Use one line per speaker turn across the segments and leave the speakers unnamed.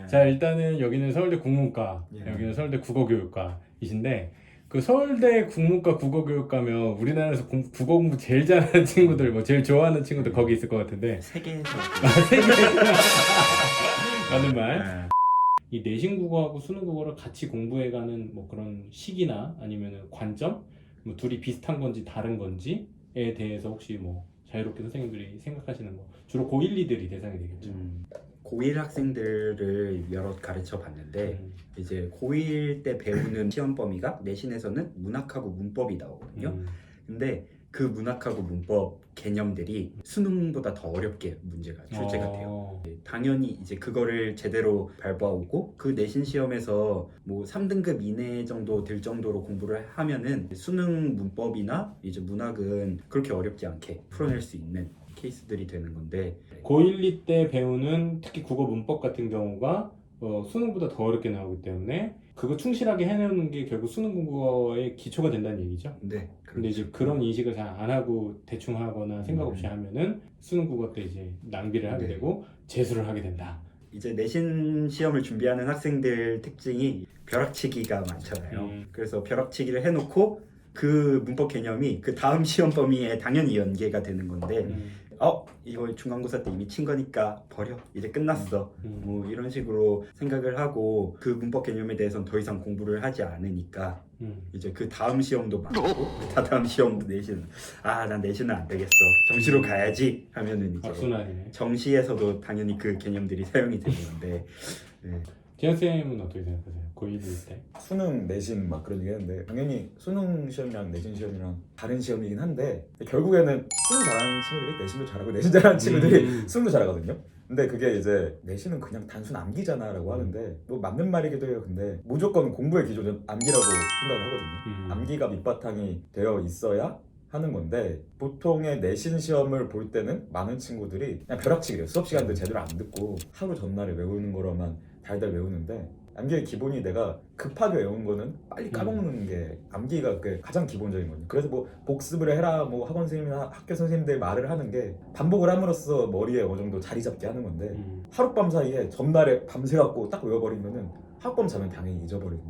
자, 일단은 여기는 서울대 국문과,
예.
여기는 서울대 국어교육과이신데, 그 서울대 국문과 국어교육과면 우리나라에서 국어 공부 제일 잘하는 친구들, 뭐 제일 좋아하는 친구들 거기 있을 것 같은데,
세계에서
세계 맞는 말.
네.
이 내신 국어하고 수능 국어를 같이 공부해가는 뭐 그런 시기나 아니면 관점, 뭐 둘이 비슷한 건지 다른 건지에 대해서 혹시 뭐 자유롭게 선생님들이 생각하시는 거, 주로 고1, 2들이 대상이 되겠죠.
고1 학생들을 여러 가르쳐 봤는데
음.
이제 고1 때 배우는 시험 범위가 내신에서는 문학하고 문법이 나오거든요. 근데 그 문학하고 문법 개념들이 수능보다 더 어렵게 문제가 출제가 돼요. 당연히 이제 그거를 제대로 밟아오고 그 내신 시험에서 뭐 3등급 이내 정도 들 정도로 공부를 하면은 수능 문법이나 이제 문학은 그렇게 어렵지 않게 풀어낼 수 있는 케이스들이 되는 건데,
고1, 2 때 배우는 특히 국어 문법 같은 경우가 수능보다 더 어렵게 나오기 때문에 그거 충실하게 해내는 게 결국 수능 국어의 기초가 된다는 얘기죠.
네.
근데 이제 그런 인식을 잘 안 하고 대충 하거나 생각 없이 하면은 수능 국어 때 이제 낭비를 하게
네.
되고 재수를 하게 된다.
이제 내신 시험을 준비하는 학생들 특징이 벼락치기가 많잖아요. 그래서 벼락치기를 해놓고 그 문법 개념이 그 다음 시험 범위에 당연히 연계가 되는 건데, 이거 중간고사 때 이미 친 거니까 버려, 이제 끝났어, 뭐 이런 식으로 생각을 하고 그 문법 개념에 대해서는 더 이상 공부를 하지 않으니까 이제 그 다음 시험도 많고 그 다음 시험도 내신, 난 내신은 안 되겠어, 정시로 가야지 하면은 이제
악순환이네.
정시에서도 당연히 그 개념들이 사용이 되는 건데. 네.
재현 쌤은 어떻게 생각하세요? 고1, 2 때?
수능, 내신 막 그런 얘기 했는데 당연히 수능 시험이랑 내신 시험이랑 다른 시험이긴 한데 결국에는 수능 잘하는 친구들이 내신도 잘하고 내신 잘하는 친구들이 수능도 잘하거든요. 근데 그게 이제 내신은 그냥 단순 암기잖아 라고 하는데 뭐 맞는 말이기도 해요. 근데 무조건 공부의 기초는 암기라고 생각을 하거든요. 암기가 밑바탕이 되어 있어야 하는 건데, 보통의 내신 시험을 볼 때는 많은 친구들이 그냥 벼락치기래요. 수업 시간도 제대로 안 듣고 하루 전날에 외우는 거로만 달달 외우는데, 암기의 기본이 내가 급하게 외운 거는 빨리 까먹는 게 암기가 그게 가장 기본적인 거죠. 그래서 뭐 복습을 해라, 뭐 학원 선생님이나 학교 선생님들 말을 하는 게 반복을 함으로써 머리에 어느 정도 자리 잡게 하는 건데, 하룻밤 사이에 전날에 밤새갖고 딱 외워버리면은 하룻밤 자면 당연히 잊어버리는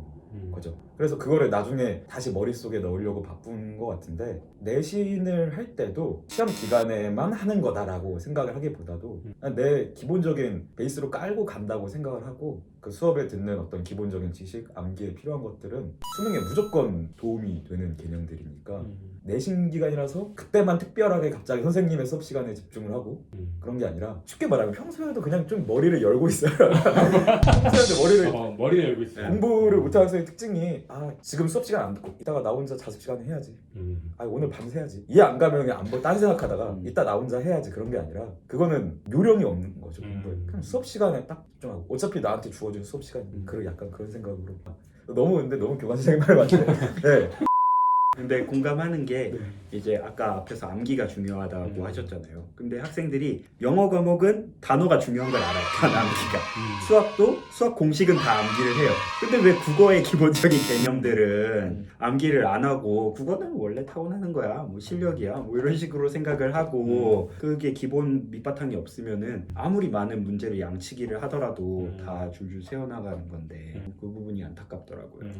거죠. 그래서 그거를 나중에 다시 머릿속에 넣으려고 바쁜 것 같은데, 내신을 할 때도 시험 기간에만 하는 거다라고 생각을 하기보다도 내 기본적인 베이스로 깔고 간다고 생각을 하고, 그 수업에 듣는 어떤 기본적인 지식, 암기에 필요한 것들은 수능에 무조건 도움이 되는 개념들이니까 내신 기간이라서 그때만 특별하게 갑자기 선생님의 수업 시간에 집중을 하고 그런 게 아니라, 쉽게 말하면 평소에도 그냥 좀 머리를 열고 있어요. 평소에도
머리를 열고 있어요.
공부를 못하는 학생의 특징이, 지금 수업 시간 안 듣고 이따가 나 혼자 자습 시간에 해야지, 오늘 밤새 해야지, 이해 안 가면 그냥 딴 생각하다가 이따 나 혼자 해야지, 그런 게 아니라 그거는 요령이 없는 거죠. 공부에 그냥 수업 시간에 딱 집중하고, 어차피 나한테 주어진 수업 시간, 그런 약간 그런 생각으로. 근데 너무 교관 선생님 말 맞네. 네.
근데 공감하는 게 이제 아까 앞에서 암기가 중요하다고 하셨잖아요. 근데 학생들이 영어 과목은 단어가 중요한 걸 알아요. 암기가. 수학도 수학 공식은 다 암기를 해요. 근데 왜 국어의 기본적인 개념들은 암기를 안 하고, 국어는 원래 타고나는 거야, 뭐 실력이야, 뭐 이런 식으로 생각을 하고, 그게 기본 밑바탕이 없으면은 아무리 많은 문제를 양치기를 하더라도 다 줄줄 세워나가는 건데, 그 부분이 안타깝더라고요.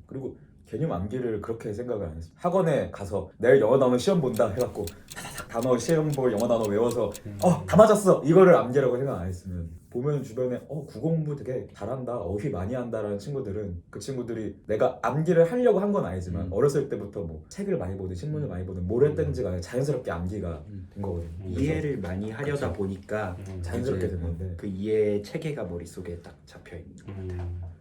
그리고 개념 암기를 그렇게 생각을 안 했어요. 학원에 가서 내일 영어 단어 시험 본다 해갖고 다다닥 단어 시험 볼 영어 단어 외워서 다 맞았어, 이거를 암기라고 생각 안 했으면, 보면 주변에 국어 공부 되게 잘한다, 어휘 많이 한다라는 친구들은, 그 친구들이 내가 암기를 하려고 한 건 아니지만 어렸을 때부터 뭐 책을 많이 보든 신문을 많이 보든 뭘 했든지가 아니라 자연스럽게 암기가 된 거거든요.
이해를 많이 하려다 보니까
자연스럽게
이제
됐는데,
그 이해 체계가 머릿속에 딱 잡혀 있는 것 같아요.